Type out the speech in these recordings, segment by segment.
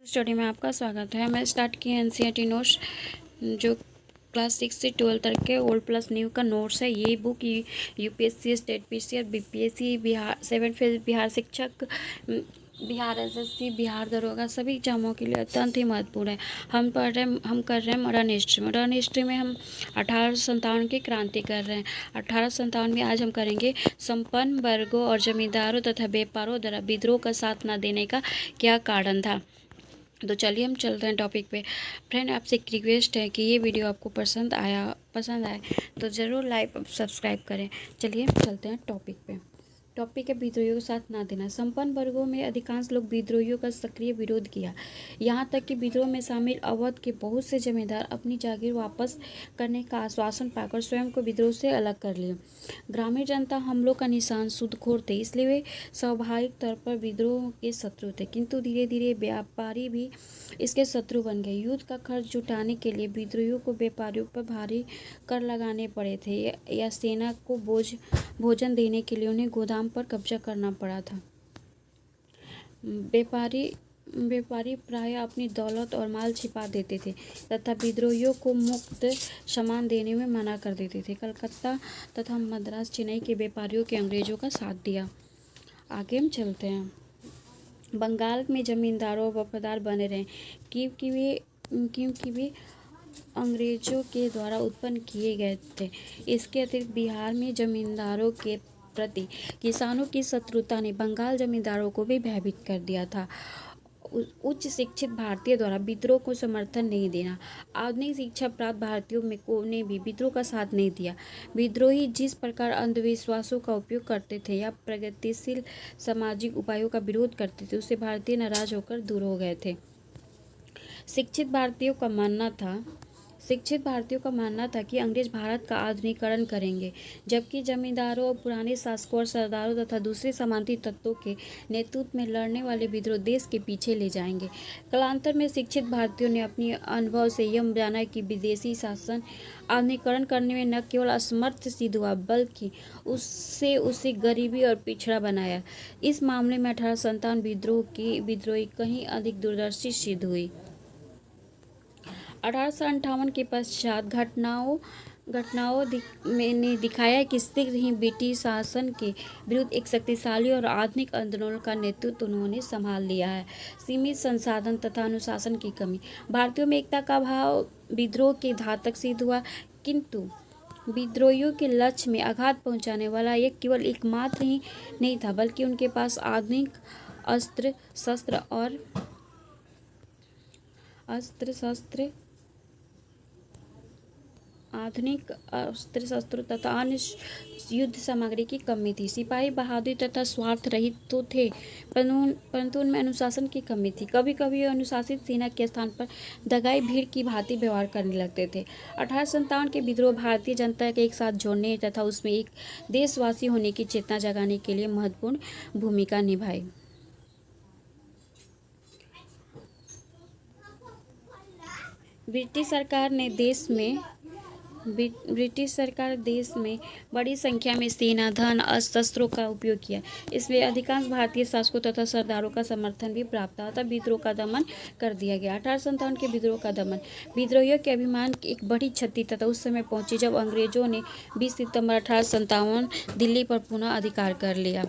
Study में आपका स्वागत है। मैं स्टार्ट की एनसीईआरटी नोट्स जो क्लास 6 से 12 तक के ओल्ड प्लस न्यू का नोट्स है। ये book UPSC, state PCR, BPSC, Bihar 7 phase, Bihar शिक्षक, बिहार एसएससी, बिहार दरोगा सभी एग्जामों के लिए अत्यंत ही महत्वपूर्ण है। हम कर रहे हैं मॉडर्न हिस्ट्री। मॉडर्न हिस्ट्री में हम 1857 की क्रांति कर रहे हैं। 1857 में आज हम करेंगे संपन्न वर्गों और जमींदारों तथा व्यापारों द्वारा विद्रोह का साथ न देने का क्या कारण था। तो चलिए हम चलते हैं टॉपिक पे। फ्रेंड, आपसे एक रिक्वेस्ट है कि ये वीडियो आपको पसंद आए तो ज़रूर लाइक सब्सक्राइब करें। चलिए चलते हैं टॉपिक पे। टॉपिक है विद्रोहियों का साथ ना देना। संपन्न वर्गों में अधिकांश लोग विद्रोहियों का सक्रिय विरोध किया। यहाँ तक कि विद्रोह में शामिल अवध के बहुत से जमींदार अपनी जागीर वापस करने का आश्वासन पाकर स्वयं को विद्रोह से अलग कर लिए। ग्रामीण जनता हमलों का निशान सूदखोर थे, इसलिए वे स्वाभाविक तौर पर विद्रोह के शत्रु थे। किंतु धीरे धीरे व्यापारी भी इसके शत्रु बन गए। युद्ध का खर्च जुटाने के लिए विद्रोहियों को व्यापारियों पर भारी कर लगाने पड़े थे या सेना को भोजन देने के लिए उन्हें गोदाम पर कब्जा करना पड़ा था। व्यापारी प्राय अपनी दौलत और माल छिपा देते थे तथा विद्रोहियों को मुफ्त सामान देने में मना कर देते थे। कलकत्ता तथा मद्रास, चेन्नई के व्यापारियों के अंग्रेजों का साथ दिया। आगे हम चलते हैं। बंगाल में जमींदारों वफादार बने रहे क्योंकि वे अंग्रेजों के द्वारा उत्पन्न किए गए थे। इसके अतिरिक्त बिहार में जमींदारों के प्रति किसानों की शत्रुता ने बंगाल जमींदारों को भी भयभीत कर दिया था। उच्च शिक्षित भारतीय द्वारा विद्रोह को समर्थन नहीं देना। आधुनिक शिक्षा प्राप्त भारतीयों ने भी विद्रोह का साथ नहीं दिया। विद्रोही जिस प्रकार अंधविश्वासों का उपयोग करते थे या प्रगतिशील सामाजिक उपायों का विरोध करते थे, उससे भारतीय नाराज होकर दूर हो गए थे। शिक्षित भारतीयों का मानना था कि अंग्रेज भारत का आधुनिकीकरण करेंगे, जबकि जमींदारों, पुराने शासकों और सरदारों तथा दूसरे सामंती तत्वों के नेतृत्व में लड़ने वाले विद्रोह देश के पीछे ले जाएंगे। कालांतर में शिक्षित भारतीयों ने अपने अनुभव से यह जाना कि विदेशी शासन आधुनिकीकरण करने में न केवल असमर्थ सिद्ध हुआ, बल्कि उसे गरीबी और पिछड़ा बनाया। इस मामले में 1857 विद्रोही कहीं अधिक दूरदर्शी सिद्ध हुई। 1858 के पश्चात घटनाओं ने दिखाया कि शीघ्र ही ब्रिटिश शासन के विरुद्ध एक शक्तिशाली और आधुनिक आंदोलन का नेतृत्व उन्होंने संभाल लिया है। सीमित संसाधन तथा अनुशासन की कमी, भारतीयों में एकता का अभाव विद्रोह के घातक सिद्ध हुआ। किंतु विद्रोहियों के लक्ष्य में आघात पहुंचाने वाला यह केवल एकमात्र ही नहीं था, बल्कि उनके पास आधुनिक अस्त्र शस्त्र तथा अन्य युद्ध सामग्री की कमी थी। सिपाही बहादुर तथा स्वार्थ रहित तो थे, परंतु उनमें अनुशासन की कमी थी। कभी कभी अनुशासित सेना के स्थान पर दगाई भीड़ की भांति व्यवहार करने लगते थे। 1857 के विद्रोह भारतीय जनता के एक साथ जोड़ने तथा उसमें एक देशवासी होने की चेतना जगाने के लिए महत्वपूर्ण भूमिका निभाई। ब्रिटिश सरकार देश में बड़ी संख्या में सेना, धन और शस्त्रों का उपयोग किया। इसलिए अधिकांश भारतीय शासकों तथा सरदारों का समर्थन भी प्राप्त था। तब विद्रोह का दमन कर दिया गया। 1857 के विद्रोह का दमन विद्रोहियों के अभिमान की एक बड़ी क्षति तथा उस समय पहुंची जब अंग्रेजों ने 20 सितंबर 1857 दिल्ली पर पुनः अधिकार कर लिया।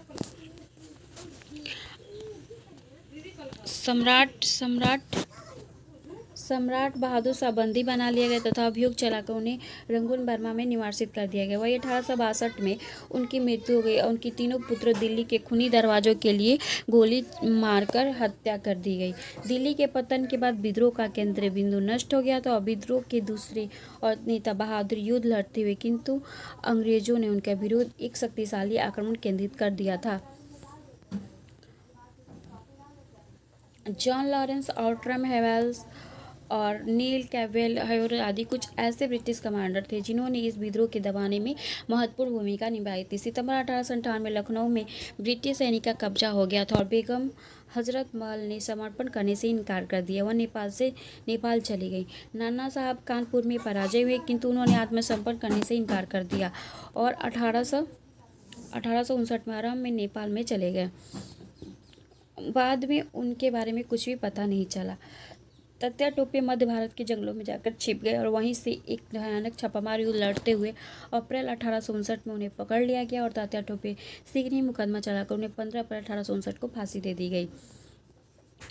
सम्राट बहादुर शाह बंदी बना लिया गया तथा अभियोग चलाकर उन्हें रंगून बर्मा में निवासित कर दिया गया। वही 1862 में उनकी मृत्यु हो गई और उनकी तीनों पुत्र दिल्ली के खूनी दरवाजों के लिए गोली मारकर हत्या कर दी गई। दिल्ली के पतन के बाद विद्रोह का केंद्र बिंदु नष्ट हो गया था और विद्रोह के दूसरे और नेता बहादुर युद्ध लड़ते हुए, किंतु अंग्रेजों ने उनका विरोध एक शक्तिशाली आक्रमण केंद्रित कर दिया था। जॉन लॉरेंस, आउट्रम हेवेल्स और नील कैवेल हयोर आदि कुछ ऐसे ब्रिटिश कमांडर थे जिन्होंने इस विद्रोह के दबाने में महत्वपूर्ण भूमिका निभाई थी। सितंबर 1858 में लखनऊ में ब्रिटिश सैनिक का कब्जा हो गया था और बेगम हजरत महल ने समर्पण करने से इनकार कर दिया। वह नेपाल चली गई। नाना साहब कानपुर में पराजय हुए, किंतु उन्होंने आत्मसमर्पण करने से इनकार कर दिया और 1859 में नेपाल में चले गए। बाद में उनके बारे में कुछ भी पता नहीं चला। तात्या टोपे मध्य भारत के जंगलों में जाकर छिप गए और वहीं से एक भयानक छापामार युद्ध लड़ते हुए अप्रैल 1859 में उन्हें पकड़ लिया गया और तात्या टोपे शीघ्र ही मुकदमा चलाकर उन्हें 15 अप्रैल 1859 को फांसी दे दी गई।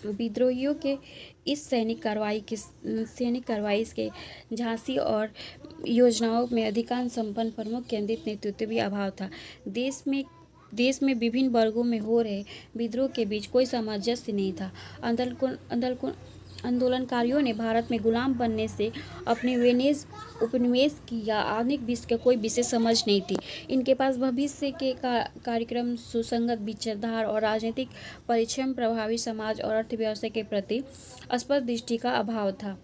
विद्रोहियों के इस सैनिक कार्रवाई के झांसी और योजनाओं में अधिकांश संपन्न प्रमुख केंद्रित नेतृत्व भी अभाव था। देश में विभिन्न वर्गों में हो रहे विद्रोह के बीच कोई सामंजस्य नहीं था। आंदोलनकारियों ने भारत में गुलाम बनने से अपने उपनिवेश की या आधुनिक विश्व का कोई विशेष समझ नहीं थी। इनके पास भविष्य के कार्यक्रम, सुसंगत विचारधारा और राजनीतिक परिश्रम प्रभावी समाज और अर्थव्यवस्था के प्रति स्पष्ट दृष्टि का अभाव था।